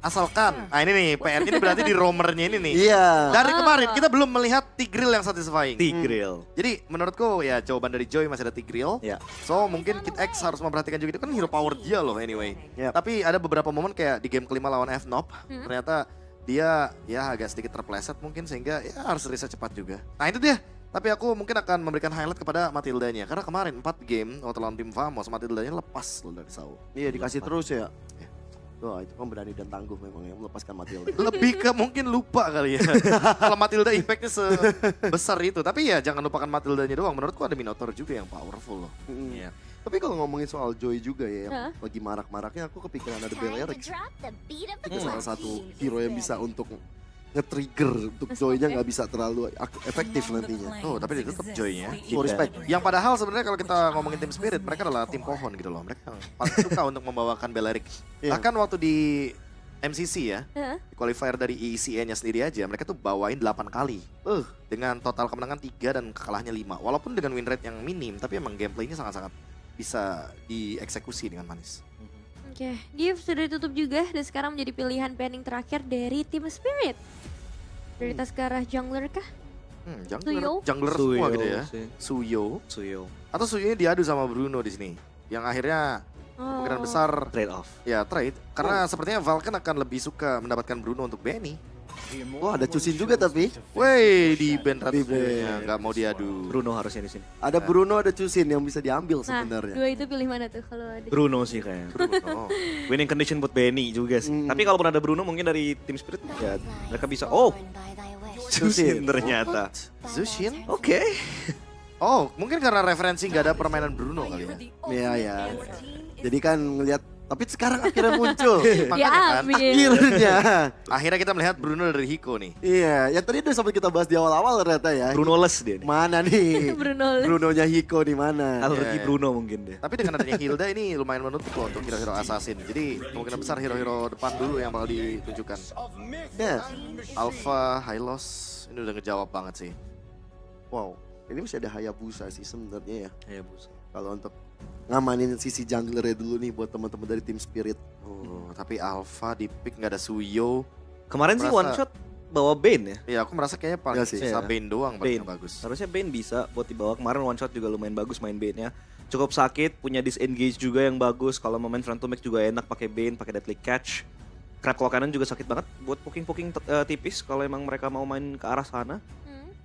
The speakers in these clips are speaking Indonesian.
Asalkan, nah ini nih PR ini berarti di roamernya ini nih. Iya. Dari kemarin kita belum melihat Tigreal yang satisfying. Tigreal. Jadi menurutku ya jawaban dari Joy masih ada Tigreal. Ya. So mungkin Kid X harus memperhatikan juga, itu kan hero power dia loh anyway. Yep. Tapi ada beberapa momen kayak di game kelima lawan F-Nob, ternyata dia ya agak sedikit terpleset mungkin sehingga ya harus reset cepat juga. Nah itu dia. Tapi aku mungkin akan memberikan highlight kepada Matildanya. Karena kemarin 4 game waktu lawan tim Famos, Matildanya lepas loh dari Sao. Iya dikasih terus ya. Wah itu pemberani dan tangguh memang yang melepaskan Matilda. Lebih ke mungkin lupa kali ya. Kalau Matilda impactnya sebesar itu. Tapi ya jangan lupakan Matildanya doang. Menurutku ada Minotaur juga yang powerful loh. Iya. Tapi kalau ngomongin soal Joy juga ya, yang lagi marak-maraknya aku kepikiran ada Beleric. Itu salah satu hero yang bisa untuk nge-trigger untuk Joy-nya nggak bisa terlalu efektif nantinya. Oh tapi dia tetap Joy-nya. Full respect. Yang padahal sebenarnya kalau kita ngomongin tim Spirit, mereka adalah tim pohon gitu loh. Mereka paling suka untuk membawakan Beleric. Iya. Bahkan waktu di MCC ya, di qualifier dari ECE-nya sendiri aja, mereka tuh bawain 8 kali. Dengan total kemenangan 3 dan kekalahnya 5. Walaupun dengan win rate yang minim, tapi emang gameplaynya sangat-sangat bisa dieksekusi dengan manis. Oke, Div sudah ditutup juga dan sekarang menjadi pilihan banning terakhir dari tim Spirit. Prioritas ke arah jungler kah? Jungler semua gitu ya. sih. Suyo. Atau Suyonya diadu sama Bruno di sini. Yang akhirnya kemungkinan besar Trade off. ya trade. Karena sepertinya Vulcan akan lebih suka mendapatkan Bruno untuk Benny. Wah ada Cusin juga tapi. Wey, di band Di Ratusnya nggak mau diadu. Bruno harusnya di sini. Ada Bruno ada Cusin yang bisa diambil Nah, sebenarnya. dua itu pilih mana tuh kalau ada? Bruno sih kayaknya. Bruno. Winning condition buat Benny juga sih. Tapi kalaupun ada Bruno mungkin dari tim Spirit ya mereka bisa. Oh, Justin ternyata. Zushin? Oke. Oh, mungkin karena referensi nggak ada permainan Bruno kali ya. Iya ya. Jadi kan ngelihat tapi sekarang akhirnya muncul. Makanya kan, Akhirnya. akhirnya kita melihat Bruno dari Hiko nih. Iya, yang tadi udah sempat kita bahas di awal-awal ternyata ya. Bruno-less dia nih. Mana nih? Bruno. Brunonya Hiko di mana? Alergi Iya. Bruno mungkin dia. Tapi dengan adanya Hilda ini lumayan menutup loh untuk hero-hero assassin. Jadi kemungkinan besar hero-hero depan dulu yang bakal ditunjukkan. Ya. Alpha, Hylos, ini udah ngejawab banget sih. Wow, ini masih ada Hayabusa sih sebenarnya ya. Ya, Bus. Kalau untuk ngamanin sisi junglernya dulu nih buat teman-teman dari tim Spirit. Oh, tapi Alpha di pick nggak ada Suyo. Kemarin sih Merasa- one shot bawa Bane ya. Ya aku merasa kayaknya paling Ya sih. sisa Iya. Bane doang Bane. yang bagus. Harusnya Bane bisa buat dibawa. Kemarin one shot juga lumayan bagus main Bane-nya. Cukup sakit, punya disengage juga yang bagus. Kalau mau main front to back juga enak pakai Bane, pakai deadly catch. Crab claw kanan juga sakit banget buat poking-poking tipis kalau emang mereka mau main ke arah sana.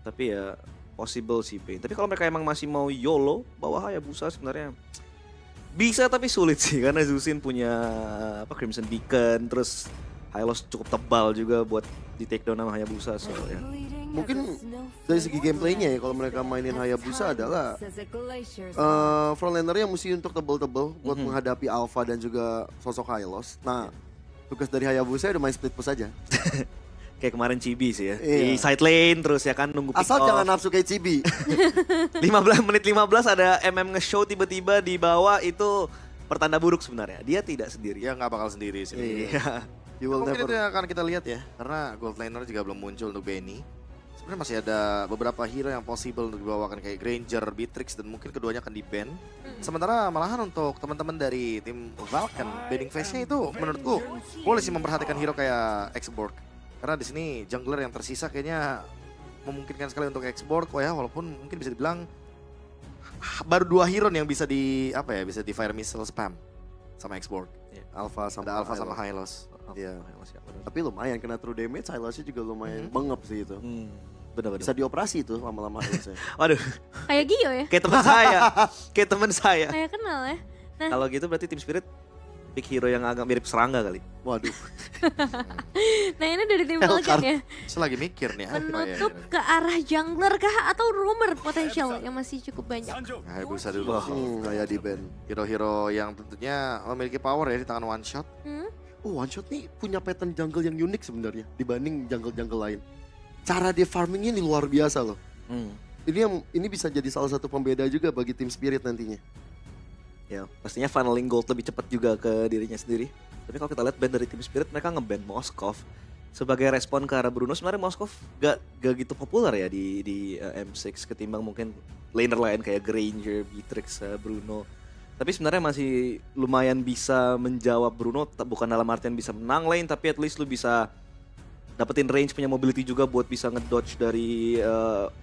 Tapi ya possible sih Bane. Tapi kalau mereka emang masih mau YOLO, bawa Hayabusa sebenarnya bisa tapi sulit sih karena Zusin punya Crimson Beacon, terus Hylos cukup tebal juga buat di take down sama Hayabusa so ya. Mungkin dari segi gameplaynya ya kalau mereka mainin Hayabusa adalah frontlanernya mesti untuk tebel-tebel buat menghadapi Alpha dan juga sosok Hylos. Nah, tugas dari Hayabusa udah main split push aja. Kayak kemarin Chibi sih ya. Iya. Di side lane terus ya kan nunggu pick Asal off. jangan nafsu kayak Chibi. 15 ada MM nge-show tiba-tiba di bawah itu pertanda buruk sebenarnya. Dia tidak sendiri. Ya nggak bakal sendiri sih. Iya. You will Mungkin never. itu yang akan kita lihat ya. Karena gold laner juga belum muncul untuk Benny. Sebenarnya masih ada beberapa hero yang possible untuk dibawakan kayak Granger, Beatrix dan mungkin keduanya akan di-ban. Sementara malahan untuk teman-teman dari tim Vulcan, banning phase-nya itu menurutku boleh sih memperhatikan hero kayak X-Borg. Karena di sini jungler yang tersisa kayaknya memungkinkan sekali untuk X-Borg ya, walaupun mungkin bisa dibilang baru 2 hero nih yang bisa bisa di fire missile spam sama X-Borg. Alpha sama Ada Alpha sama Hylos. Iya. Tapi lumayan kena true damage, Hylosnya juga lumayan bengep sih itu. Benar-benar. Bisa dioperasi tuh lama-lama Hylosnya. Waduh, Kayak Gio ya? kayak teman saya. Kayak teman saya. Kayak kenal ya? Nah, Kalau gitu berarti tim Spirit pick hero yang agak mirip serangga kali. Waduh. nah ini dari tim Vulcan ya. Saya lagi mikir nih apa ya. Menutup ke arah jungler kah atau rumor potensial yang masih cukup banyak? Nah, bisa dulu. Kayak di band. Hero-hero yang tentunya memiliki power ya di tangan one shot. One Shot nih punya pattern jungle yang unik sebenarnya dibanding jungle-jungle lain. Cara dia farmingnya ini luar biasa loh. Ini bisa jadi salah satu pembeda juga bagi tim Spirit nantinya. Ya, pastinya funneling gold lebih cepat juga ke dirinya sendiri. Tapi kalau kita lihat band dari tim Spirit, mereka nge-ban Moskov. Sebagai respon ke arah Bruno, sebenarnya Moskov gak gitu populer ya di M6 ketimbang mungkin laner lain kayak Granger, Beatrix, Bruno. Tapi sebenarnya masih lumayan bisa menjawab Bruno, bukan dalam artian bisa menang lane, tapi at least lu bisa dapetin range, punya mobility juga buat bisa ngedodge dari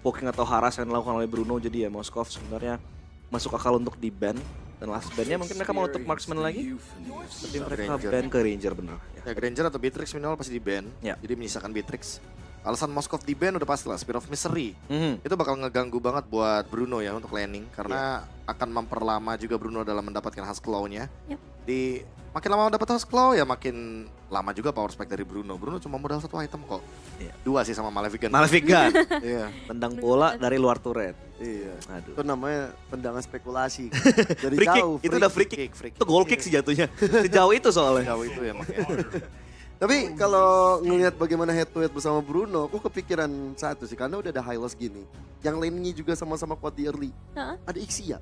poking atau harass yang dilakukan oleh Bruno. Jadi ya Moskov sebenarnya masuk akal untuk di ban. Dan last ban-nya mungkin mereka mau untuk marksman lagi, tapi mereka Granger. ban ke Ranger bener. Ya Granger atau Beatrix minimal pasti di ban. Ya. Jadi menyisakan Beatrix. Alasan Moskov di ban udah pasti lah, Spear of Misery. Mhm. Itu bakal ngeganggu banget buat Bruno ya untuk laning. Karena akan memperlama juga Bruno dalam mendapatkan Husk Claw-nya. Yep. Di makin lama dapat Husk Claw ya makin lama juga power spike dari Bruno. Bruno cuma modal 1 item kok. Iya. 2 sih sama Maleficent. Malefic Gun, Iya, tendang bola dari luar turret. iya. Aduh. Itu namanya tendangan spekulasi. Dari Free kick, jauh. itu udah free kick. Free kick. Itu goal kick sih jatuhnya. Sejauh itu soalnya. Jauh itu ya makanya. Tapi kalau ngelihat bagaimana head to head bersama Bruno, aku kepikiran satu sih, karena udah ada high loss gini. Yang lainnya juga sama-sama kuat di early. Heeh. Ada Ixia.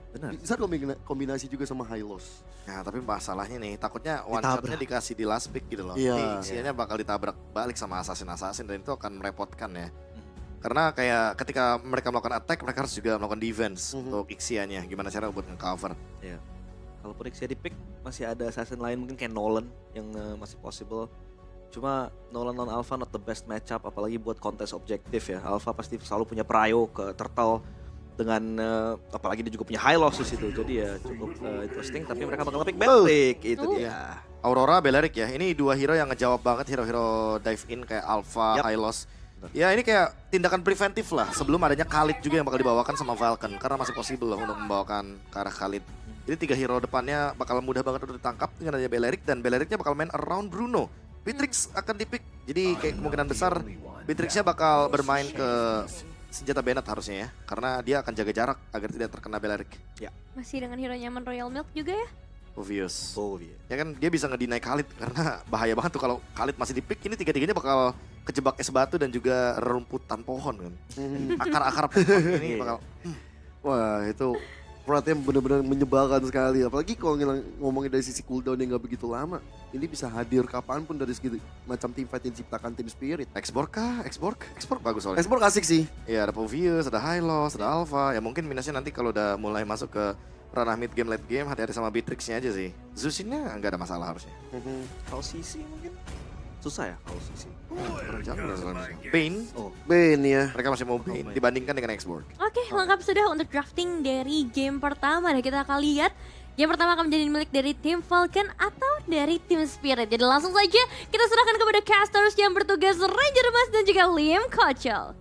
Benar. Bisa kombinasi juga sama high loss. Nah tapi masalahnya nih, takutnya one Ditabrak. shotnya dikasih di last pick gitu loh. Iya. Jadi Xianya bakal ditabrak balik sama assassin-assassin dan itu akan merepotkan ya. Karena kayak ketika mereka melakukan attack, mereka harus juga melakukan defense untuk Ixianya. Gimana cara buat nge-cover. Iya. Kalaupun Ixia di pick masih ada assassin lain mungkin kayak Nolan yang masih possible. Cuma Nolan non Alpha not the best matchup apalagi buat kontes objektif ya. Alpha pasti selalu punya prio ke Turtle dengan apalagi dia juga punya high loss di situ. Jadi ya cukup interesting tapi mereka bakal nge-pick Beatrix itu dia. Aurora, Beleric ya. Ini 2 hero yang ngejawab banget hero-hero dive in kayak Alpha, Yap. Hylos. Ya ini kayak tindakan preventif lah sebelum adanya Khalid juga yang bakal dibawakan sama Falcon. Karena masih possible loh untuk membawakan ke arah Khalid. Jadi 3 hero depannya bakal mudah banget untuk ditangkap dengan adanya Beleric. Dan Belericnya bakal main around Bruno. Beatrix akan dipick. Jadi kayak kemungkinan besar Beatrixnya bakal bermain ke senjata Bennett harusnya ya. Karena dia akan jaga jarak agar tidak terkena Beleric. Masih dengan hero nyaman Royal Milk juga ya. Obvious. Oh iya. Ya kan dia bisa ngedeny Khalid karena bahaya banget tuh kalau Khalid masih di pick. Ini tiga-tiganya bakal kejebak es batu dan juga rerumputan pohon kan. Akar-akar pohon ini bakal Wah, itu perhatian benar-benar menyebalkan sekali. Apalagi kalau ngomongin dari sisi cooldown yang gak begitu lama. Ini bisa hadir kapanpun dari segi macam team fight yang diciptakan tim Spirit. Exborg kah? Exborg bagus soalnya. Explore asik sih. Iya ada Povius, ada Hylos, ada Alpha. Ya mungkin minusnya nanti kalau udah mulai masuk ke ranah mid game, late game, hati-hati sama Beatrixnya aja sih. Zushinnya nggak ada masalah harusnya. Kalau CC mungkin susah ya kalau CC. Kurang jauh ya soalnya. Pain, Oh, Ben ya. mereka masih mau Pain dibandingkan dengan Exborg. Oke, lengkap sudah untuk drafting dari game pertama. Dan kita akan lihat game pertama akan menjadi milik dari tim Falcon atau dari tim Spirit. Jadi langsung saja kita serahkan kepada casters yang bertugas Ranger Mas dan juga Liam Kochel.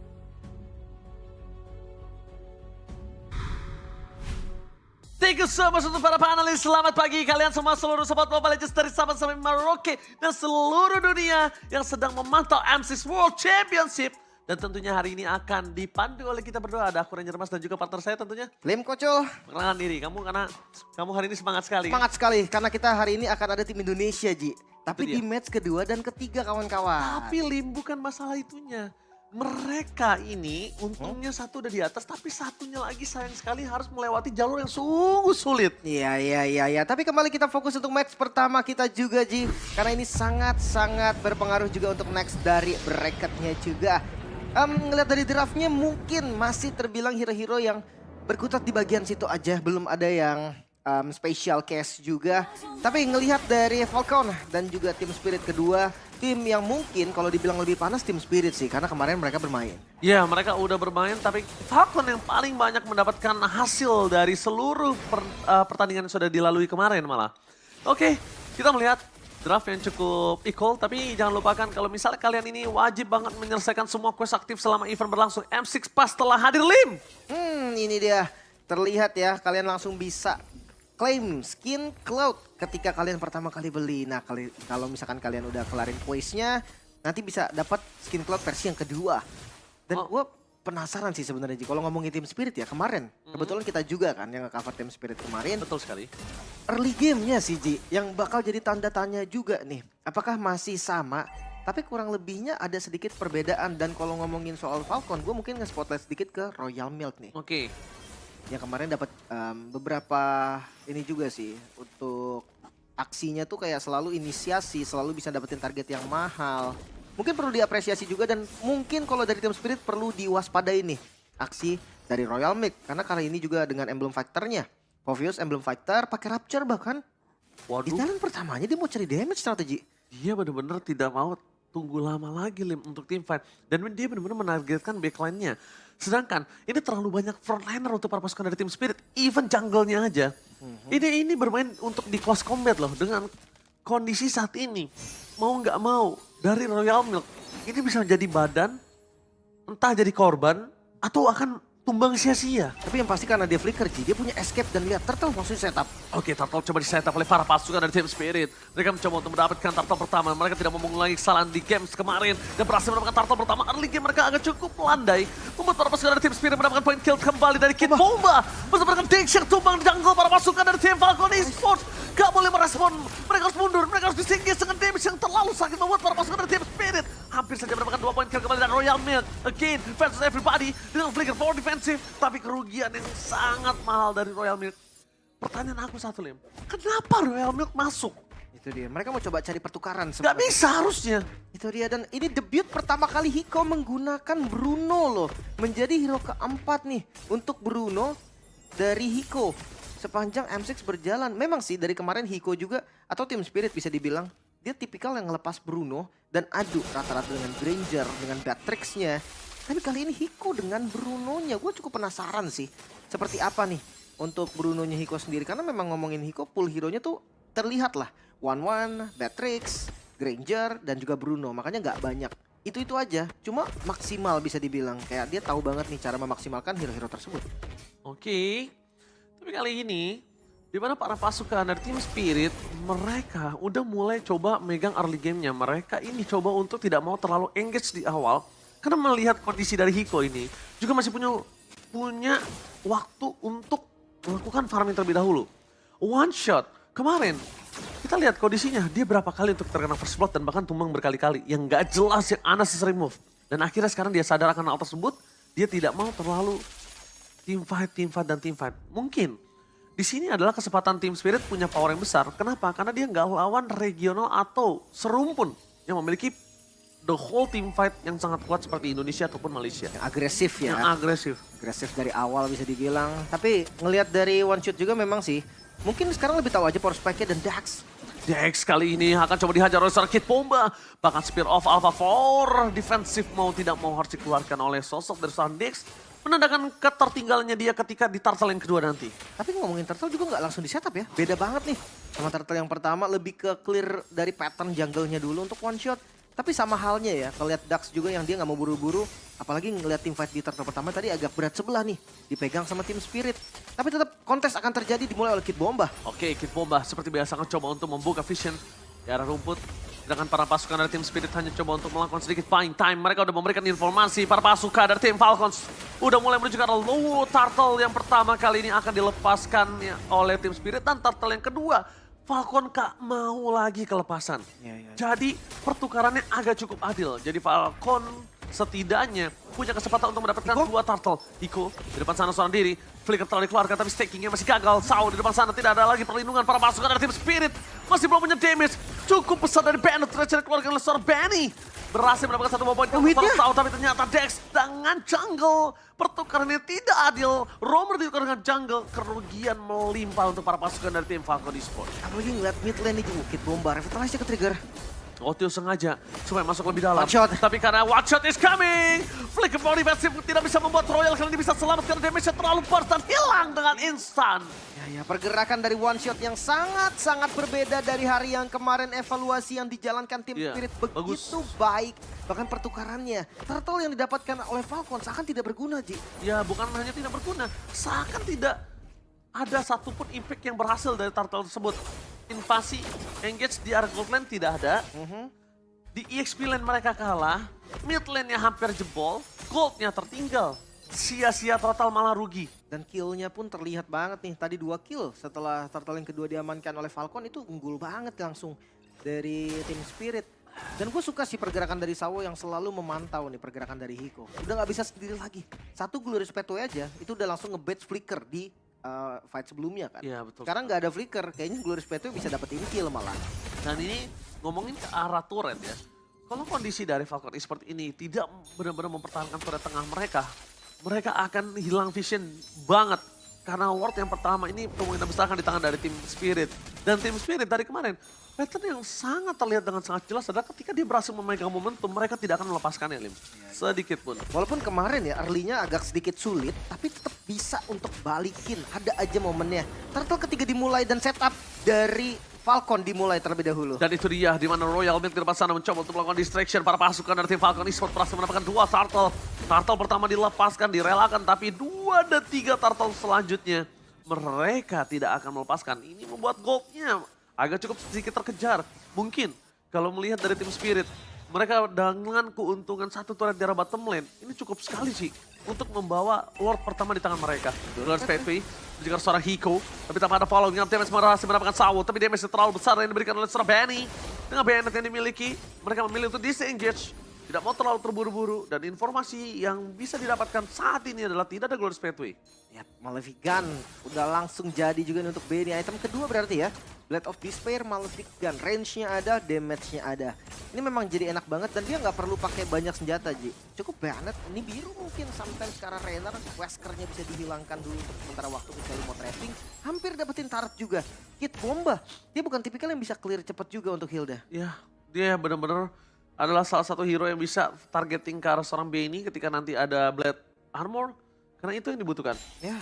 Thank you so much untuk para panelis. Selamat pagi kalian semua seluruh sobat Mobile Legends dari Sabang sampai Merauke dan seluruh dunia yang sedang memantau M6 World Championship. Dan tentunya hari ini akan dipandu oleh kita berdua. Ada aku Ranger Mas dan juga partner saya tentunya. Liam Kocol, Perkenalkan diri kamu karena kamu hari ini semangat sekali. semangat sekali karena kita hari ini akan ada tim Indonesia, Ji. Tapi Itu di dia. match kedua dan ketiga kawan-kawan. Tapi Lim bukan masalah itunya. Mereka ini untungnya satu udah di atas tapi satunya lagi sayang sekali harus melewati jalur yang sungguh sulit. Iya. Tapi kembali kita fokus untuk match pertama kita juga, Ji. Karena ini sangat-sangat berpengaruh juga untuk next dari bracketnya juga. Ngeliat dari draftnya mungkin masih terbilang hero-hero yang berkutat di bagian situ aja. Belum ada yang special case juga. Tapi ngelihat dari Falcon dan juga tim Spirit kedua, tim yang mungkin kalau dibilang lebih panas tim Spirit sih. Karena kemarin mereka bermain. Ya mereka udah bermain tapi Falcon yang paling banyak mendapatkan hasil dari seluruh pertandingan yang sudah dilalui kemarin malah. Oke, kita melihat draft yang cukup equal tapi jangan lupakan kalau misalnya kalian ini wajib banget menyelesaikan semua quest aktif selama event berlangsung. M6 pas telah hadir Lim. Ini dia. Terlihat ya kalian langsung bisa claim skin cloud ketika kalian pertama kali beli. Nah kalau misalkan kalian udah kelarin quest-nya, nanti bisa dapat skin cloud versi yang kedua. Dan gue penasaran sih sebenarnya Ji, kalau ngomongin tim Spirit ya kemarin. Kebetulan kita juga kan yang nge-cover tim Spirit kemarin. Betul sekali. Early game-nya sih Ji, yang bakal jadi tanda tanya juga nih. Apakah masih sama? Tapi kurang lebihnya ada sedikit perbedaan. Dan kalau ngomongin soal Falcon, gue mungkin nge-spotlight sedikit ke Royal Milk nih. Oke. Yang kemarin dapat beberapa ini juga sih untuk aksinya tuh kayak selalu inisiasi, selalu bisa dapetin target yang mahal. Mungkin perlu diapresiasi juga dan mungkin kalau dari tim Spirit perlu diwaspadai nih aksi dari Royal Milk karena kali ini juga dengan emblem fighternya Povius Emblem Fighter pakai Rapture bahkan. Di Waduh, talent pertamanya dia mau cari damage strategi. dia benar-benar tidak mau tunggu lama lagi Lim untuk team fight. Dan dia benar-benar menargetkan backline-nya. Sedangkan ini terlalu banyak frontliner untuk para pasukan dari tim Spirit. Even jungle-nya aja. Ini bermain untuk di close combat loh. Dengan kondisi saat ini. Mau nggak mau dari Royal Milk. Ini bisa menjadi badan. Entah jadi korban. Atau akan tumbang sia-sia. Tapi yang pasti karena dia flicker, Ji, dia punya escape dan lihat Turtle langsung setup. Oke, Turtle coba di-setup oleh para pasukan dari Team Spirit. Mereka mencoba untuk mendapatkan Turtle pertama. Mereka tidak mau mengulangi kesalahan di games kemarin. Dan berhasil mendapatkan Turtle pertama. Early game mereka agak cukup landai. Membuat para pasukan dari Team Spirit mendapatkan point kill kembali dari Kid Bomba. Mendapatkan Dix yang tumbang di jungle para pasukan dari Team Falcon Esports. Gak boleh merespon. Mereka harus mundur. Mereka harus disingkir dengan damage yang terlalu sakit membuat para pasukan dari Team Spirit hampir saja mendapatkan 2 point kill kembali dari Royal Milk. Again, versus everybody. Dengan flicker power defensive. Tapi kerugian yang sangat mahal dari Royal Milk. Pertanyaan aku satu, Lim. Kenapa Royal Milk masuk? Itu dia, mereka mau coba cari pertukaran. Gak bisa harusnya. Itu dia, dan ini debut pertama kali Hiko menggunakan Bruno loh. Menjadi hero keempat nih untuk Bruno dari Hiko. Sepanjang M6 berjalan. Memang sih dari kemarin Hiko juga, atau Team Spirit bisa dibilang, dia tipikal yang ngelepas Bruno dan adu rata-rata dengan Granger, dengan Batrix-nya. Tapi kali ini Hiko dengan Bruno-nya, gue cukup penasaran sih. Seperti apa nih untuk Bruno-nya Hiko sendiri. Karena memang ngomongin Hiko, pool hero-nya tuh terlihat lah. One, Batrix, Granger, dan juga Bruno. Makanya nggak banyak. Itu aja, cuma maksimal bisa dibilang. Kayak dia tahu banget nih cara memaksimalkan hero-hero tersebut. Oke. Tapi kali ini, di mana para pasukan dari Team Spirit, mereka udah mulai coba megang early game-nya. Mereka ini coba untuk tidak mau terlalu engage di awal. Karena melihat kondisi dari Hiko ini, juga masih punya waktu untuk melakukan farming terlebih dahulu. One shot, kemarin kita lihat kondisinya, dia berapa kali untuk terkena first blood dan bahkan tumbang berkali-kali. Yang gak jelas, yang unnecessary move. Dan akhirnya sekarang dia sadar akan hal tersebut, dia tidak mau terlalu team fight. Mungkin di sini adalah kesempatan Team Spirit punya power yang besar. Kenapa? Karena dia nggak lawan regional atau serumpun yang memiliki the whole team fight yang sangat kuat seperti Indonesia ataupun Malaysia. Yang agresif ya. Yang agresif. Agresif dari awal bisa dibilang. Tapi ngelihat dari one shot juga memang sih. Mungkin sekarang lebih tahu aja power spike-nya dan Dax. Dex kali ini akan coba dihajar oleh seorang Kid Bomba. Bahkan Spear of Alpha 4 defensif mau tidak mau harus dikeluarkan oleh sosok dari seorang Dex. Menandakan ketertinggalannya dia ketika di turtle yang kedua nanti. Tapi ngomongin turtle juga nggak langsung di setup ya. Beda banget nih. Sama turtle yang pertama lebih ke clear dari pattern jungle-nya dulu untuk one shot. Tapi sama halnya ya, kalau lihat Dax juga yang dia nggak mau buru-buru. Apalagi ngeliat tim fight di turtle pertama tadi agak berat sebelah nih. Dipegang sama tim Spirit. Tapi tetap kontes akan terjadi dimulai oleh Kid Bomba. Oke, Kid Bomba seperti biasa akan coba untuk membuka vision di arah rumput. Sedangkan para pasukan dari tim Spirit hanya coba untuk melakukan sedikit buying time. Mereka udah memberikan informasi para pasukan dari tim Falcons. Udah mulai menuju ke arah low turtle yang pertama kali ini akan dilepaskan oleh tim Spirit. Dan turtle yang kedua, Falcon gak mau lagi kelepasan. Jadi pertukarannya agak cukup adil. Jadi Falcon setidaknya punya kesempatan untuk mendapatkan dua turtle. Hiko di depan sana seorang diri. Flicker telah dikeluarkan tapi stakingnya masih gagal. Sao di depan sana tidak ada lagi perlindungan para pasukan dari tim Spirit. Masih belum punya damage. Cukup besar dari Bandit. Terakhir dikeluarkan oleh seorang Benny. Berhasil mendapatkan 1 poin ke Sao tapi ternyata Dex dengan jungle. Pertukarannya tidak adil. Romer ditukar dengan jungle. Kerugian melimpah untuk para pasukan dari tim Falcon Esports. Apalagi ngeliat mid lane nih, Kid Bomba. Revitalize ke trigger. Otio sengaja supaya masuk lebih dalam. One shot. Tapi karena one shot is coming. Flicker power defensive tidak bisa membuat Royal kali ini bisa selamat karena damage-nya terlalu burst dan hilang dengan instan. Ya, pergerakan dari one shot yang sangat-sangat berbeda dari hari yang kemarin. Evaluasi yang dijalankan tim Spirit begitu baik. Bahkan pertukarannya. Turtle yang didapatkan oleh Falcon seakan tidak berguna, Ji. Ya bukan hanya tidak berguna, seakan tidak ada satupun impact yang berhasil dari turtle tersebut. Invasi engage di area gold lane tidak ada. Di EXP lane mereka kalah, mid lane-nya hampir jebol, goldnya tertinggal. Sia-sia total malah rugi. Dan kill-nya pun terlihat banget nih. Tadi 2 kill setelah turtle yang kedua diamankan oleh Falcon itu unggul banget langsung dari tim Spirit. Dan gue suka sih pergerakan dari Sawo yang selalu memantau nih pergerakan dari Hiko. Udah nggak bisa sendiri lagi. Satu Glorious Pathway aja itu udah langsung nge-batch flicker di fight sebelumnya kan. Iya betul. Sekarang nggak ada flicker, kayaknya Glorious Pathway bisa dapetin kill malah. Dan ini ngomongin ke arah turret ya. Kalau kondisi dari Falcon seperti ini tidak benar-benar mempertahankan turret tengah mereka, mereka akan hilang vision banget. karena Lord yang pertama ini kemungkinan besar akan di tangan dari tim Spirit. Dan tim Spirit dari kemarin, pattern yang sangat terlihat dengan sangat jelas adalah ketika dia berhasil memegang momentum, mereka tidak akan melepaskannya, Lim. Sedikit pun. Walaupun kemarin ya early-nya agak sedikit sulit, tapi tetap bisa untuk balikin. Ada aja momennya. Turtle ketika dimulai dan setup dari Falcon dimulai terlebih dahulu. Dan itu dia di mana Royal Mint ke depan sana mencoba untuk melakukan distraction para pasukan dari tim Falcon Esports berhasil mendapatkan 2 turtle. Turtle pertama dilepaskan, direlakan, tapi 2 dan 3 turtle selanjutnya mereka tidak akan melepaskan. Ini membuat goldnya agak cukup sedikit terkejar. Mungkin kalau melihat dari tim Spirit, mereka dengan keuntungan 1 turret di arah bottom lane, ini cukup sekali sih untuk membawa Lord pertama di tangan mereka. Lord Spetwe, juga seorang Hiko, tapi tanpa ada follow, dengan damage berhasil mendapatkan Sawo, tapi damage terlalu besar yang diberikan oleh seorang Benny. Dengan bayonet yang dimiliki, mereka memilih untuk disengage, tidak mau terlalu terburu-buru, dan informasi yang bisa didapatkan saat ini adalah tidak ada Lord Spetwe. Ya, Malefic Gun udah langsung jadi juga nih untuk Benny. Item kedua berarti ya. Blade of Despair, Malefic Gun. Range-nya ada, damage-nya ada. Ini memang jadi enak banget dan dia nggak perlu pakai banyak senjata, Ji. Cukup bayonet, ini biru mungkin. Sometimes karena Rainer, Wesker-nya bisa dihilangkan dulu untuk sementara waktu kecuali mau trapping. Hampir dapetin turret juga. Kit Bomba, dia bukan tipikal yang bisa clear cepat juga untuk Hilda. Ya, dia benar-benar adalah salah satu hero yang bisa targeting ke arah seorang Benny ketika nanti ada Blade Armor. Karena itu yang dibutuhkan. Ya,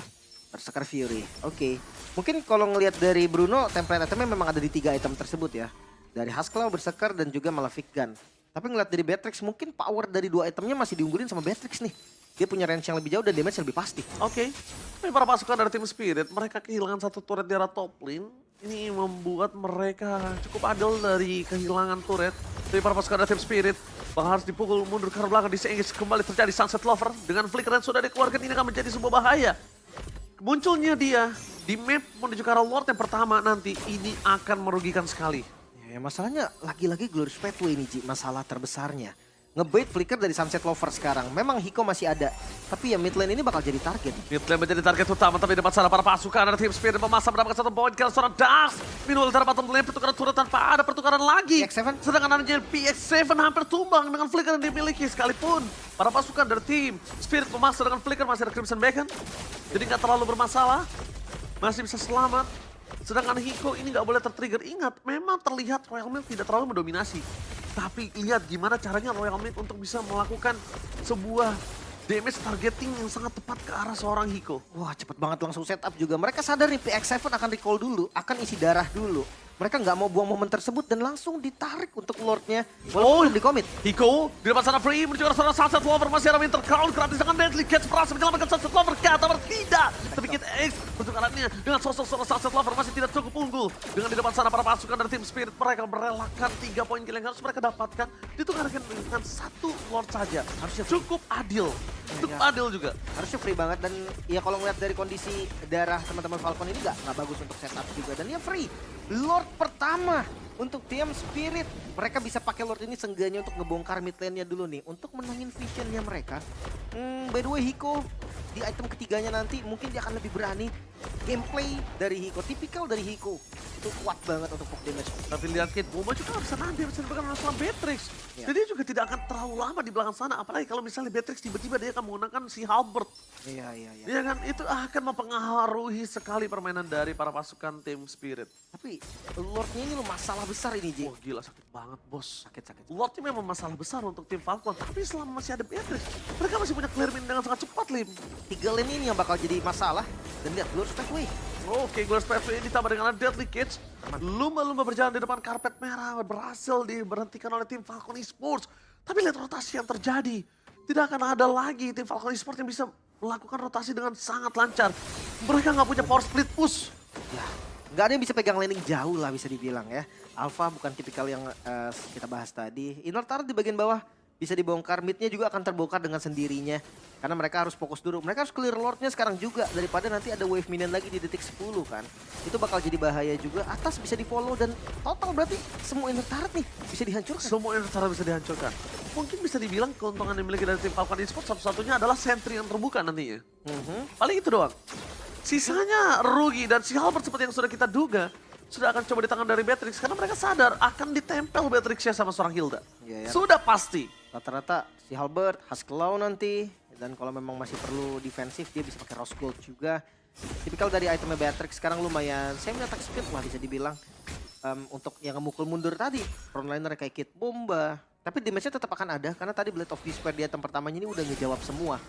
Berserker Fury. Oke. Mungkin kalau ngelihat dari Bruno, template itemnya memang ada di 3 item tersebut ya. Dari Husklow, Berserker, dan juga Malefic Gun. Tapi ngelihat dari Beatrix, mungkin power dari 2 itemnya masih diunggulin sama Beatrix nih. Dia punya range yang lebih jauh dan damage lebih pasti. Oke. Tapi para pasukan dari tim Spirit, mereka kehilangan 1 turret di arah top lane. Ini membuat mereka cukup adil dari kehilangan turret. Tapi para pasukan dari tim Spirit bakal harus dipukul mundur ke arah belakang. Disengage kembali terjadi Sunset Lover. Dengan flicker yang sudah dikeluarkan, ini akan menjadi sebuah bahaya. Munculnya dia di map menuju ke arah Lord yang pertama nanti, ini akan merugikan sekali. Ya, masalahnya lagi-lagi Glorious Pathway ini, Ji, masalah terbesarnya. Ngebait flicker dari Sunset Lover sekarang. Memang Hiko masih ada, tapi ya mid lane ini bakal jadi target. Mid lane menjadi target utama, tapi dapat sana para pasukan dari tim Spirit memasang mendapatkan 1 poin. Kira seorang Dax, minual dari bottom lane, pertukaran turret tanpa ada pertukaran lagi. PX7. Sedangkan adanya PX7 hampir tumbang dengan flicker yang dimiliki sekalipun. Para pasukan dari tim Spirit memasang dengan flicker, masih ada Crimson Beacon. Jadi nggak terlalu bermasalah, masih bisa selamat. Sedangkan Hiko ini nggak boleh tertrigger. Ingat, memang terlihat Royal Milk tidak terlalu mendominasi. Tapi lihat gimana caranya Royal Milk untuk bisa melakukan sebuah damage targeting yang sangat tepat ke arah seorang Hiko. Wah, cepet banget langsung setup juga. Mereka sadar nih PX7 akan recall dulu, akan isi darah dulu. Mereka nggak mau buang momen tersebut dan langsung ditarik untuk Lordnya. Walaupun belum di commit. Hiko di depan sana free menuju ke arah Sunset Lover, masih ada Winter Crown gratis dengan Deadly Catch berhasil menyelamatkan Sunset Lover, kata tidak. Tapi Kid X untuk arahnya dengan sosok Sunset Lover masih tidak cukup unggul. Dengan di depan sana para pasukan dari tim Spirit, mereka merelakan 3 poin kill yang harus mereka dapatkan. Ditukarkan dengan 1 Lord saja. Harusnya cukup adil. Cukup adil juga. Harusnya free banget dan ya kalau ngeliat dari kondisi darah teman-teman Falcon ini nggak bagus untuk setup juga. Dan dia free. Lord pertama untuk tim Spirit. Mereka bisa pakai Lord ini seenggaknya untuk ngebongkar mid lane-nya dulu nih. Untuk menangin visionnya mereka. By the way Hiko di item ketiganya nanti mungkin dia akan lebih berani. Gameplay dari Hiko, tipikal dari Hiko. Itu kuat banget untuk poke damage. Tapi lihat Kid Bomba juga bisa nanti bisa diberikan oleh seorang Beatrix. Ya. Jadi dia juga tidak akan terlalu lama di belakang sana. Apalagi kalau misalnya Beatrix tiba-tiba dia akan menggunakan si Halberd. Iya. Iya kan, itu akan mempengaruhi sekali permainan dari para pasukan tim Spirit. Tapi Lordnya ini loh masalah besar ini, Ji. Wah gila sakit banget bos. Sakit. Lordnya memang masalah besar untuk tim Falcon. Tapi selama masih ada Beatrix, mereka masih punya clear min dengan sangat cepat, Lim. 3 lane ini yang bakal jadi masalah. Dan lihat Glorious Pathway. Oke, Glorious Pathway ini ditambah dengan Deadly Catch. Lumba-lumba berjalan di depan karpet merah. Berhasil diberhentikan oleh tim Falcon Esports. Tapi lihat rotasi yang terjadi. Tidak akan ada lagi tim Falcon Esports yang bisa melakukan rotasi dengan sangat lancar. Mereka nggak punya power split push. Ya, nggak ada yang bisa pegang laning jauh lah bisa dibilang ya. Alpha bukan tipikal yang kita bahas tadi. Inner turret di bagian bawah bisa dibongkar. Midnya juga akan terbongkar dengan sendirinya. Karena mereka harus fokus dulu. Mereka harus clear Lordnya sekarang juga. Daripada nanti ada wave minion lagi di detik 10 kan. Itu bakal jadi bahaya juga. Atas bisa di follow dan total berarti semua inner turret nih bisa dihancurkan. Semua inner turret bisa dihancurkan. Mungkin bisa dibilang keuntungan yang dimiliki dari tim Falcon Esports satu-satunya adalah sentry yang terbuka nantinya. Paling itu doang. Sisanya rugi dan si Halberd seperti yang sudah kita duga. Sudah akan coba di tangan dari Beatrix karena mereka sadar akan ditempel Beatrixnya sama seorang Hilda. Iya, ya. Sudah pasti. Rata-rata si Halberd, Husklow nanti. Dan kalau memang masih perlu defensif dia bisa pakai Rose Gold juga. Tipikal dari itemnya Beatrix sekarang lumayan semi attack speed lah bisa dibilang. Untuk yang ngemukul mundur tadi, frontliner kayak Kid Bomba. Tapi damage-nya tetap akan ada karena tadi Blade of Despair di item pertamanya ini udah ngejawab semua.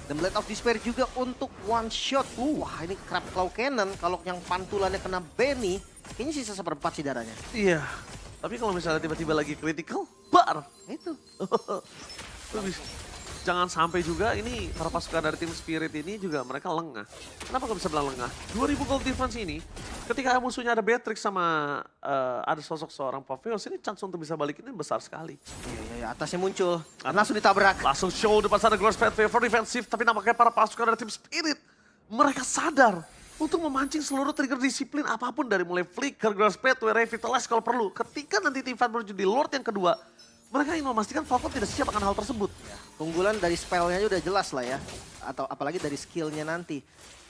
Dan Blade of Despair juga untuk one shot. Wah ini Crab Claw Cannon kalau yang pantulannya kena Benny, kayaknya sisa seperempat sih darahnya. Iya. Tapi kalau misalnya tiba-tiba lagi critical, bar. Itu. Jangan sampai juga ini para pasukan dari tim Spirit ini juga mereka lengah. Kenapa kok bisa bilang lengah? 2000 gold difference ini, ketika musuhnya ada Beatrix sama ada sosok seorang Popheus, ini chance untuk bisa balik ini besar sekali. Iya, atasnya muncul. Dan langsung ditabrak. Langsung show depan sana Glorious Pathway for defensive, tapi nampaknya para pasukan dari tim Spirit, mereka sadar untuk memancing seluruh trigger disiplin apapun dari mulai Flicker, Glorious Pathway, Revitalize kalau perlu. Ketika nanti tim fight menuju di Lord yang kedua, mereka ingin memastikan Falcon tidak siap akan hal tersebut. Keunggulan dari spellnya udah jelas lah ya. Atau apalagi dari skillnya nanti.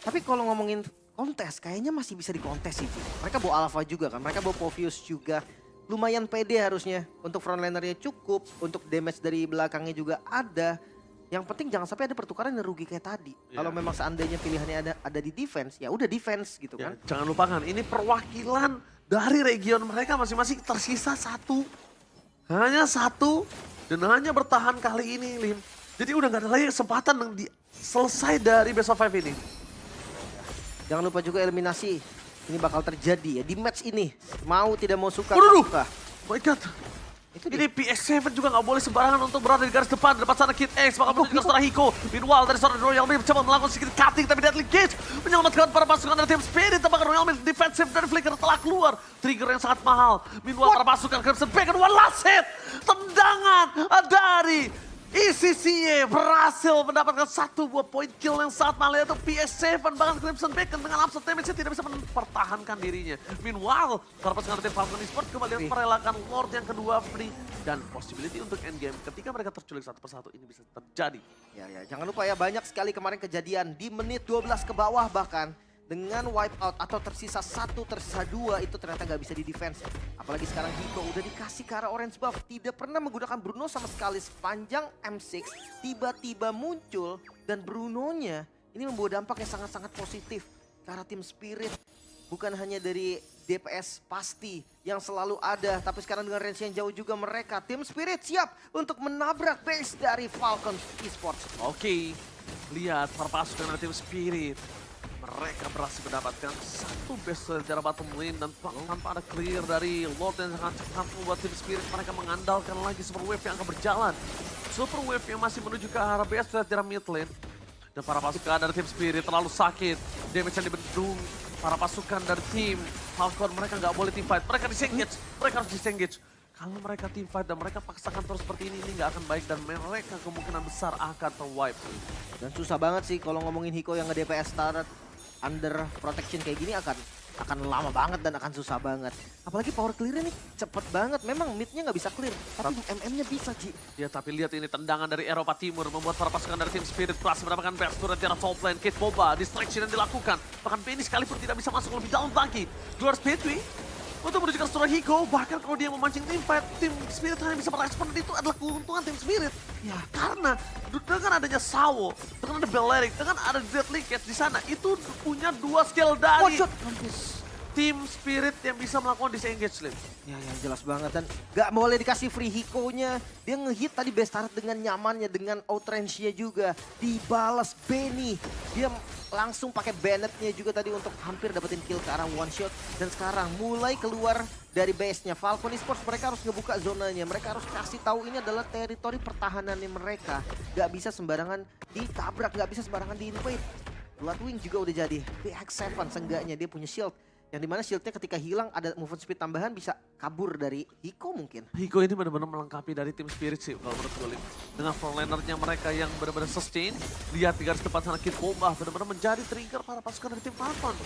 Tapi kalau ngomongin kontes, kayaknya masih bisa dikontes sih. Mereka bawa Alpha juga kan, mereka bawa Popheus juga. Lumayan pede harusnya. Untuk frontlinernya cukup, untuk damage dari belakangnya juga ada. Yang penting jangan sampai ada pertukaran yang rugi kayak tadi. Kalau memang seandainya pilihannya ada di defense, ya udah defense gitu kan. Jangan lupakan, ini perwakilan dari region mereka masing-masing tersisa satu. Hanya satu dan hanya bertahan kali ini, Lim. Jadi udah gak ada lagi kesempatan yang selesai dari Best of 5 ini. Jangan lupa juga eliminasi. Ini bakal terjadi ya di match ini. Mau tidak mau suka. Waduh! Suka. My God. Itu Ini PX7 juga gak boleh sembarangan untuk berada di garis depan. Depan sana Kid X bakal menuju ke seorang Hiko. Meanwhile dari seorang Royal Mail coba melakukan sedikit cutting tapi Deadly Cage menyelamatkan para pasukan dari tim Spirit. Tampaknya Royal Mail defensif dari Flicker telah keluar. Trigger yang sangat mahal. Meanwhile para pasukan Crimson Bacon one last hit. Tendangan dari ECCA berhasil mendapatkan satu buah point kill yang sangat mahal yaitu PS7 bahkan Crimson Bacon dengan absolute damage tidak bisa mempertahankan dirinya. Meanwhile, para pasukan tim Falcon Esports kembali merelakan Lord yang kedua free dan possibility untuk endgame ketika mereka terculik satu persatu ini bisa terjadi. Ya, jangan lupa ya banyak sekali kemarin kejadian di menit 12 ke bawah bahkan dengan wipe out atau tersisa 1, tersisa 2 itu ternyata nggak bisa di defense. Apalagi sekarang Hiko udah dikasih ke arah orange buff. Tidak pernah menggunakan Bruno sama sekali sepanjang M6 tiba-tiba muncul dan Brunonya ini membawa dampak yang sangat-sangat positif ke arah tim Spirit. Bukan hanya dari DPS pasti yang selalu ada, tapi sekarang dengan range yang jauh juga mereka. Tim Spirit siap untuk menabrak base dari Falcon Esports. Oke, lihat para pasukan dari tim Spirit. Mereka berhasil mendapatkan satu base secara bottom lane dan tanpa ada clear dari Lord yang sangat cepat membuat tim Spirit mereka mengandalkan lagi Super Wave yang akan berjalan. Super Wave yang masih menuju ke arah base secara mid lane. Dan para pasukan dari tim Spirit terlalu sakit. Damage yang dibendung. Para pasukan dari tim Falcon mereka nggak boleh team fight. Mereka disengage. Mereka harus disengage. Kalau mereka team fight dan mereka paksakan terus seperti ini nggak akan baik dan mereka kemungkinan besar akan terwipe. Dan susah banget sih kalau ngomongin Hiko yang nge-DPS start under protection kayak gini akan lama banget dan akan susah banget. Apalagi power clear-nya nih cepet banget. Memang mid-nya nggak bisa clear, tapi MM-nya bisa, Ji. Ya tapi lihat ini tendangan dari Eropa Timur membuat para pasukan dari tim Spirit berhasil mendapatkan best turret di arah top lane. Kid Boba, distraction yang dilakukan. Bahkan Benny sekalipun tidak bisa masuk lebih dalam lagi. Glorious Pathway untuk menunjukkan seorang Hiko, bahkan kalau dia memancing tim fight, tim Spirit hanya bisa merespon dan itu adalah keuntungan tim Spirit. Ya karena dengan adanya Sawo, dengan ada Belleric, dengan ada Deadly Cage di sana, itu punya dua skill dari tim Spirit yang bisa melakukan disengage lane. Ya jelas banget dan gak boleh dikasih free Hiko-nya. Dia ngehit tadi best turret dengan nyamannya, dengan outrange-nya juga. Dibalas Benny. Dia langsung pakai Bennett-nya juga tadi untuk hampir dapetin kill ke arah one shot. Dan sekarang mulai keluar dari base-nya. Falcon Esports mereka harus ngebuka zonanya. Mereka harus kasih tahu ini adalah teritori pertahanannya mereka. Gak bisa sembarangan ditabrak, gak bisa sembarangan di-invade. Bloodwing juga udah jadi. PX7 seenggaknya dia punya shield. Yang dimana shieldnya ketika hilang ada movement speed tambahan bisa kabur dari Hiko mungkin. Hiko ini benar-benar melengkapi dari tim Spirit sih kalau menurut gue. Dengan frontlinernya mereka yang benar-benar sustain. Lihat di garis depan sana Kid Bomba benar-benar menjadi trigger para pasukan dari tim Falcon.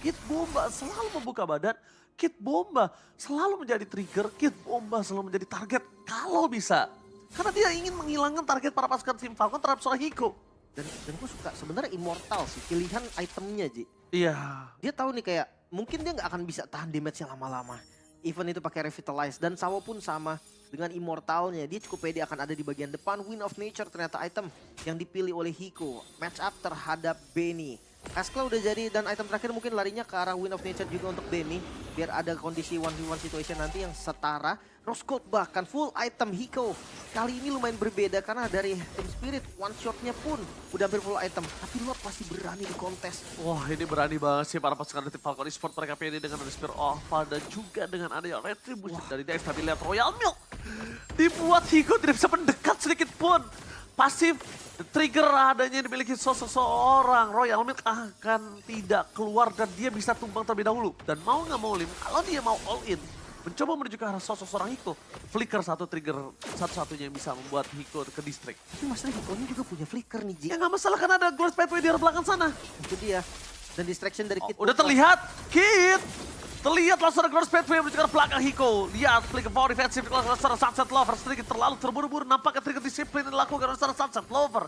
Kid Bomba selalu membuka badan. Kid Bomba selalu menjadi trigger. Kid Bomba selalu menjadi target kalau bisa. Karena dia ingin menghilangkan target para pasukan tim Falcon terhadap seorang Hiko. Dan gue suka sebenarnya Immortal sih pilihan itemnya, Ji. Iya. Dia tahu nih kayak mungkin dia nggak akan bisa tahan damage-nya lama-lama. Even itu pakai Revitalize dan Sawo pun sama dengan Immortalnya. Dia cukup pede akan ada di bagian depan. Wind of Nature ternyata item yang dipilih oleh Hiko. Match up terhadap Benny. Askla udah jadi dan item terakhir mungkin larinya ke arah Wind of Nature juga untuk Benny. Biar ada kondisi 1v1 situation nanti yang setara. Rose Gold bahkan full item Hiko. Kali ini lumayan berbeda karena dari Team Spirit one shotnya pun udah hampir full item. Tapi Lord pasti berani di kontes. Wah ini berani banget sih para pasukan dari tim Falcon Esports. Mereka pede dengan ada Spear Alpha dan juga dengan adanya Retribution dari Dex. Tapi lihat Royal Milk dibuat Hiko tidak bisa mendekat sedikit pun. Pasif trigger adanya yang dimiliki seseorang. Royal Milk akan tidak keluar dan dia bisa tumbang terlebih dahulu. Dan mau nggak mau Lim, kalau dia mau all in, mencoba menuju ke arah sosok seorang Hiko. Flicker satu trigger satu-satunya yang bisa membuat Hiko ke distrik. Tapi masalah Hiko-nya juga punya flicker nih Ji. Ya nggak masalah karena ada Glorious Pathway di arah belakang sana. Itu dia. Dan distraction dari Kid. Udah terlihat, Kid. Terlihat langsung ada Glorious Pathway menuju ke arah belakang Hiko. Lihat, flicker power defensive di seorang Sunset Lover. Sedikit terlalu terburu-buru, nampaknya trigger disiplin yang dilakukan oleh seorang Sunset Lover.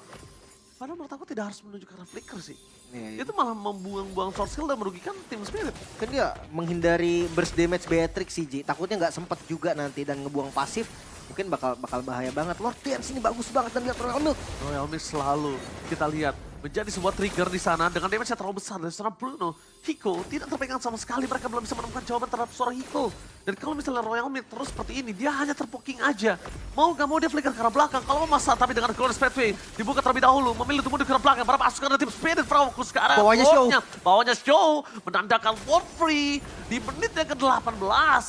Padahal menurut aku tidak harus menuju ke arah flicker sih. Itu malah membuang-buang source skill dan merugikan tim Spirit. Kan dia menghindari burst damage Beatrix sih Ji. Takutnya nggak sempet juga nanti dan ngebuang pasif. Mungkin bakal bahaya banget. Lord Dance ini bagus banget dan lihat Royal Milk. Royal Milk selalu kita lihat menjadi sebuah trigger di sana dengan damage yang terlalu besar dari seorang Bruno. Hiko tidak terpegang sama sekali, mereka belum bisa menemukan jawaban terhadap seorang Hiko. Dan kalau misalnya Royal Milk terus seperti ini, dia hanya terpoking aja. Mau gak mau dia flicker ke arah belakang, kalau mau masa tapi dengan Glorious Pathway dibuka terlebih dahulu, memilih untuk mundur ke arah belakang. Berapa pasukan dari tim Spirit fokus ke arah Bawahnya Show. Bawahnya Show menandakan World Free di menit yang ke-18.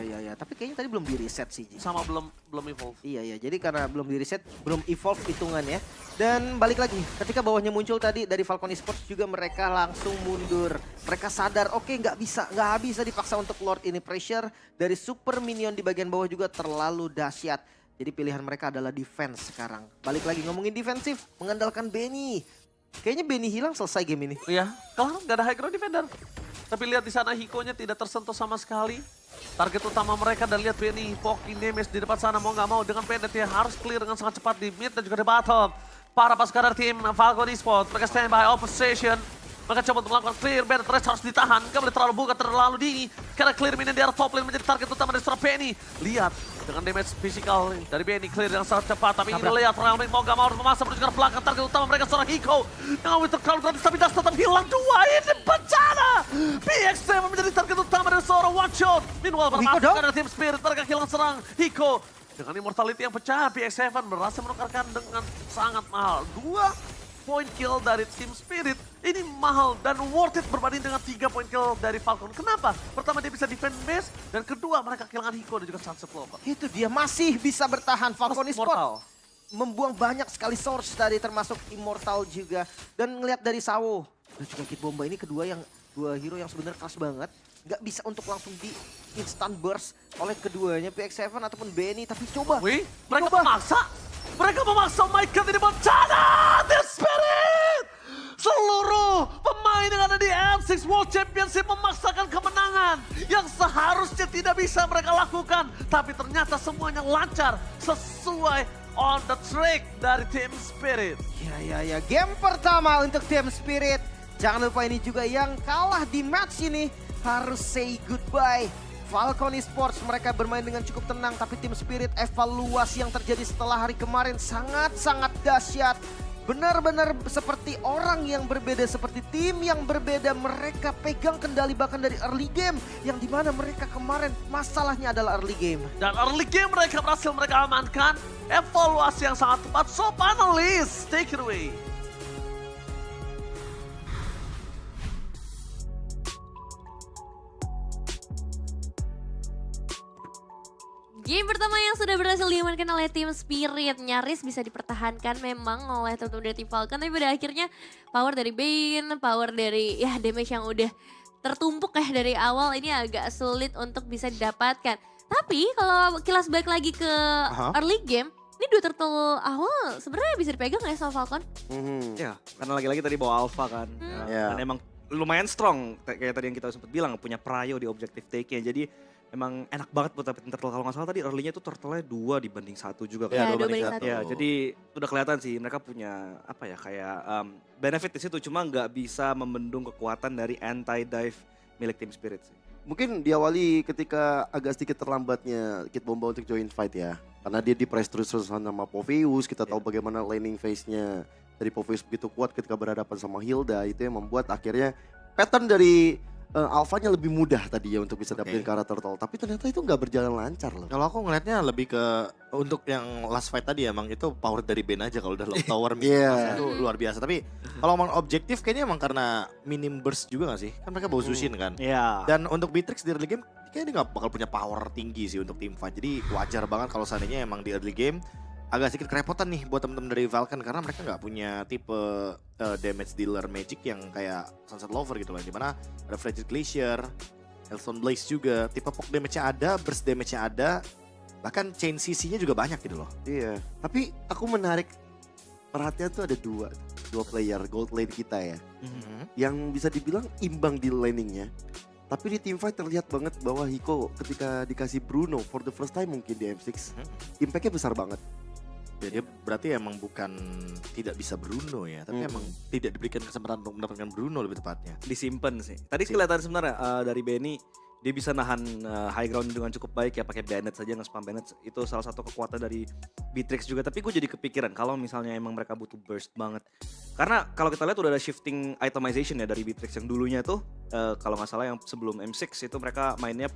Ya. Tapi kayaknya tadi belum di reset sih Ji. Sama belum evolve. Iya, jadi karena belum di reset, belum evolve hitungannya. Dan balik lagi, ketika bawahnya muncul tadi dari Falcon Esports juga mereka langsung mundur. Mereka sadar, oke nggak bisa dipaksa untuk Lord ini. Pressure dari super minion di bagian bawah juga terlalu dahsyat. Jadi pilihan mereka adalah defense sekarang. Balik lagi ngomongin defensif, mengandalkan Benny. Kayaknya Benny hilang selesai game ini. Iya, kalau nggak ada high ground defender. Tapi lihat di sana Hiko-nya tidak tersentuh sama sekali. Target utama mereka dan lihat Benny poking damage di depan sana mau nggak mau dengan Pendant yang harus clear dengan sangat cepat di mid dan juga di bottom. Para pasukan dari tim Falcon Esports mereka standby opposition. Mereka coba untuk melakukan clear, Bennett harus ditahan. Gak boleh terlalu buka, terlalu dini. Karena clear minion di arah top lane menjadi target utama dari seorang Benny. Lihat, dengan damage physical dari Benny, clear yang sangat cepat. Tapi ini lihat, Royal Milk mau gak mau harus memasang menuju ke belakang. Target utama mereka seorang Hiko. Yang awal terlalu gratis, tapi Das tetap hilang. Dua ini bencana. PX7 menjadi target utama dari seorang one shot. Meanwhile, pasukan dari tim Spirit, mereka kehilangan serang Hiko. Dengan immortality yang pecah, PX7 berhasil menukarkan dengan sangat mahal. 2 point kill dari tim Spirit ini mahal dan worth it berbanding dengan 3 point kill dari Falcon. Kenapa? Pertama dia bisa defend base dan kedua mereka kehilangan Hiko dan juga Sunset Lover. Itu dia masih bisa bertahan Falcon Esports. Membuang banyak sekali source tadi termasuk Immortal juga. Dan ngelihat dari Sawo dan juga Kid Bomba ini dua hero yang sebenarnya keras banget. Nggak bisa untuk langsung di instant burst oleh keduanya PX7 ataupun Benny. Tapi coba. Wih, mereka memaksa. Mereka memaksa, oh my god, ini bencana! The Spirit! Seluruh pemain yang ada di M6 World Championship memaksakan kemenangan yang seharusnya tidak bisa mereka lakukan. Tapi ternyata semuanya lancar sesuai on the track dari Team Spirit. Ya. Game pertama untuk Team Spirit. Jangan lupa ini juga yang kalah di match ini harus say goodbye. Falcon Esports mereka bermain dengan cukup tenang, tapi Team Spirit evaluasi yang terjadi setelah hari kemarin sangat-sangat dahsyat. Benar-benar seperti orang yang berbeda, seperti tim yang berbeda. Mereka pegang kendali bahkan dari early game, yang dimana mereka kemarin masalahnya adalah early game. Dan early game mereka berhasil mereka amankan. Evaluasi yang sangat tepat. So panelists, take it away. Game pertama yang sudah berhasil diamankan oleh tim Spirit nyaris bisa dipertahankan memang oleh teman-teman dari tim Falcon. Tapi pada akhirnya power dari Bane, power dari ya damage yang udah tertumpuk ya dari awal ini agak sulit untuk bisa didapatkan. Tapi kalau kilas balik lagi ke early game, ini dua turtle awal sebenarnya bisa dipegang ya sama Falcon. Ya, karena lagi-lagi tadi bawa Alpha kan. Dan emang lumayan strong kayak tadi yang kita sempat bilang punya Prayo di objective take-nya. Jadi emang enak banget buat dapetin turtle. Kalau nggak salah tadi early-nya tuh turtle-nya 2 dibanding 1 juga. Ya, 2 banding 1. Ya, jadi udah kelihatan sih mereka punya apa ya kayak benefit di situ, cuma nggak bisa membendung kekuatan dari anti-dive milik Team Spirit sih. Mungkin diawali ketika agak sedikit terlambatnya Kid Bomba untuk join fight ya. Karena dia di press terus sama Poveus, kita tahu bagaimana laning phase-nya dari Povius begitu kuat ketika berhadapan sama Hilda, itu yang membuat akhirnya pattern dari Alpha-nya lebih mudah tadi ya untuk bisa dapetin ke arah turtle. Tapi ternyata itu nggak berjalan lancar loh. Kalau aku ngelihatnya lebih ke untuk yang last fight tadi emang itu power dari Ben aja kalau udah low tower Iya. itu luar biasa. Tapi kalau emang objektif kayaknya emang karena minim burst juga gak sih? Kan mereka bawa Zushin kan. Iya. Dan untuk Beatrix di early game kayaknya dia gak bakal punya power tinggi sih untuk team fight. Jadi wajar banget kalau seandainya emang di early game agak sedikit kerepotan nih buat temen-temen dari Falcon karena mereka nggak punya tipe damage dealer magic yang kayak Sunset Lover gitu lah, dimana ada Fragile Glacier, Hellstone Blaze juga, tipe poke damage-nya ada, burst damage-nya ada, bahkan chain CC-nya juga banyak gitu loh. Iya. Tapi aku menarik perhatian tuh ada dua player gold lane kita ya, yang bisa dibilang imbang di laningnya. Tapi di teamfight terlihat banget bahwa Hiko ketika dikasih Bruno for the first time mungkin di M6, impactnya besar banget. Ya, dia berarti emang bukan tidak bisa Bruno ya, tapi emang tidak diberikan kesempatan untuk mendapatkan Bruno lebih tepatnya. Disimpan sih. Tadi kelihatan sebenarnya dari Benny dia bisa nahan high ground dengan cukup baik ya, pakai Bennett saja, nge-spam Bennett itu salah satu kekuatan dari Beatrix juga. Tapi gue jadi kepikiran kalau misalnya emang mereka butuh burst banget, karena kalau kita lihat udah ada shifting itemization ya dari Beatrix yang dulunya tuh kalau nggak salah yang sebelum M6 itu mereka mainnya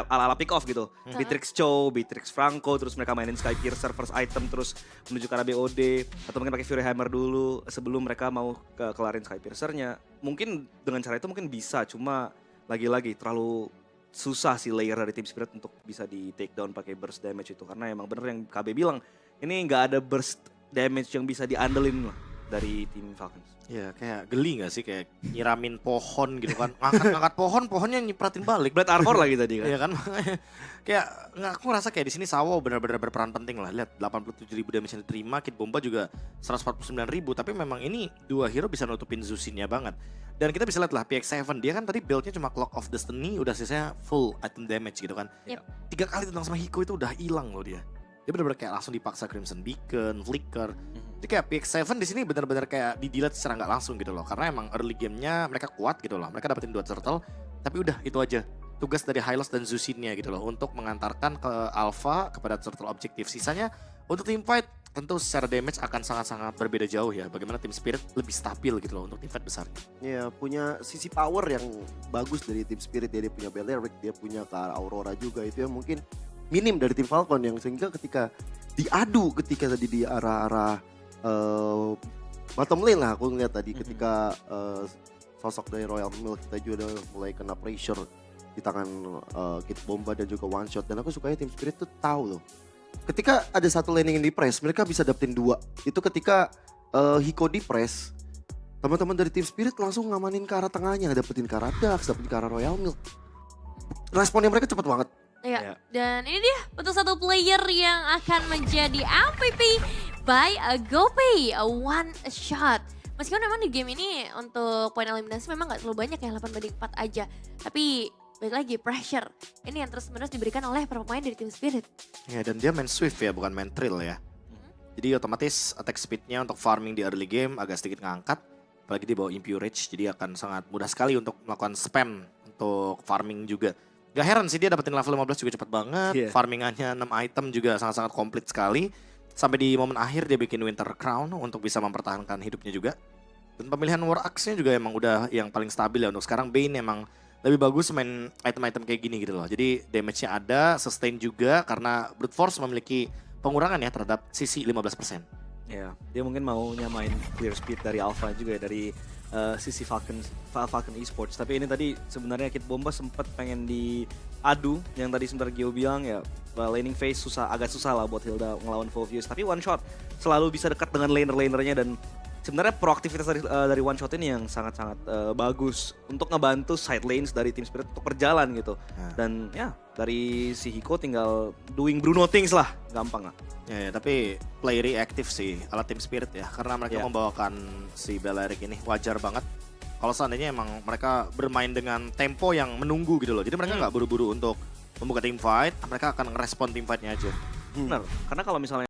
ala-ala pick off gitu. Beatrix Cho, Beatrix Franco, terus mereka mainin Sky Piercer first item terus menuju ke arah BOD, atau mungkin pakai Fury Hammer dulu sebelum mereka mau kelarin Sky Piercer-nya. Mungkin dengan cara itu mungkin bisa, cuma lagi-lagi terlalu susah sih layer dari Team Spirit untuk bisa di take down pakai burst damage itu, karena emang bener yang KB bilang, ini nggak ada burst damage yang bisa diandelin lah dari tim Falcons. Ya kayak geli gak sih, kayak nyiramin pohon gitu kan, ngangkat pohonnya nyipratin balik. Blade Armor lagi tadi kan. Iya kan, kayak aku ngerasa kayak di sini Sawo benar-benar berperan penting lah. Lihat 87.000 damage yang diterima, Kid Bomba juga 149.000, tapi memang ini dua hero bisa nutupin Zushinnya banget. Dan kita bisa lihat lah PX7, dia kan tadi build-nya cuma Clock of Destiny, udah sisanya full item damage gitu kan. Yep. 3 kali tentang sama Hiko itu udah hilang loh dia. Dia benar-benar kayak langsung dipaksa Crimson Beacon, Flicker. Jadi kayak PX7 di sini benar-benar kayak di-delete secara nggak langsung gitu loh. Karena emang early game-nya mereka kuat gitu loh. Mereka dapetin 2 turtle, tapi udah itu aja. Tugas dari Hylos dan Zushinnya gitu loh untuk mengantarkan ke Alpha kepada turtle objektif. Sisanya untuk team fight tentu secara damage akan sangat-sangat berbeda jauh ya. Bagaimana Team Spirit lebih stabil gitu loh untuk team fight besar. Ya, punya sisi power yang bagus dari Team Spirit ya. Dia punya Balearic, dia punya ke arah Aurora juga. Itu yang mungkin minim dari tim Falcon, yang sehingga ketika diadu ketika tadi di arah-arah bottom lane lah aku ngeliat tadi ketika sosok dari Royal Milk kita juga udah mulai kena pressure di tangan Kid Bomba dan juga one shot. Dan aku sukanya Team Spirit tuh tahu loh, ketika ada satu laning yang di press mereka bisa dapetin 2. Itu ketika Hiko di press, teman-teman dari Team Spirit langsung ngamanin ke arah tengahnya, dapetin ke arah Dax, dapetin ke arah Royal Milk. Responnya mereka cepet banget. Iya, dan ini dia untuk satu player yang akan menjadi MVP by a GoPay, a one shot. Meskipun memang di game ini untuk poin eliminasi memang gak terlalu banyak ya, 8-4 aja. Tapi balik lagi pressure, ini yang terus-menerus diberikan oleh para pemain dari Team Spirit. Ya, dan dia main Swift ya, bukan main Trill ya. Jadi otomatis attack speednya untuk farming di early game agak sedikit ngangkat. Apalagi dia bawa Impure Rage, jadi akan sangat mudah sekali untuk melakukan spam untuk farming juga. Gak heran sih dia dapetin level 15 juga cepat banget. Farmingannya 6 item juga sangat-sangat komplit sekali. Sampai di momen akhir dia bikin Winter Crown untuk bisa mempertahankan hidupnya juga. Dan pemilihan War Axe-nya juga emang udah yang paling stabil ya untuk sekarang. Bane emang lebih bagus main item-item kayak gini gitu loh. Jadi damage-nya ada, sustain juga karena Brute Force memiliki pengurangan ya terhadap sisi 15%. Ya, dia mungkin maunya main clear speed dari Alpha juga ya, dari sisi Falcon Esports. Tapi ini tadi sebenarnya Kid Bomba sempat pengen diadu, yang tadi sebentar Gio bilang ya, laning phase agak susah lah buat Hilda ngelawan Phoveus. Tapi one shot selalu bisa dekat dengan laner-lanernya, dan sebenarnya proaktivitas dari one shot ini yang sangat-sangat bagus untuk ngebantu side lanes dari Team Spirit untuk berjalan gitu. Dan ya dari si Hiko tinggal doing Bruno things lah, gampang lah. Ya, tapi play reactive sih ala Team Spirit ya, karena mereka membawakan si Balearic ini wajar banget. Kalau seandainya emang mereka bermain dengan tempo yang menunggu gitu loh, jadi mereka nggak buru-buru untuk membuka team fight, mereka akan ngerespon team fightnya aja. Benar, karena kalau misalnya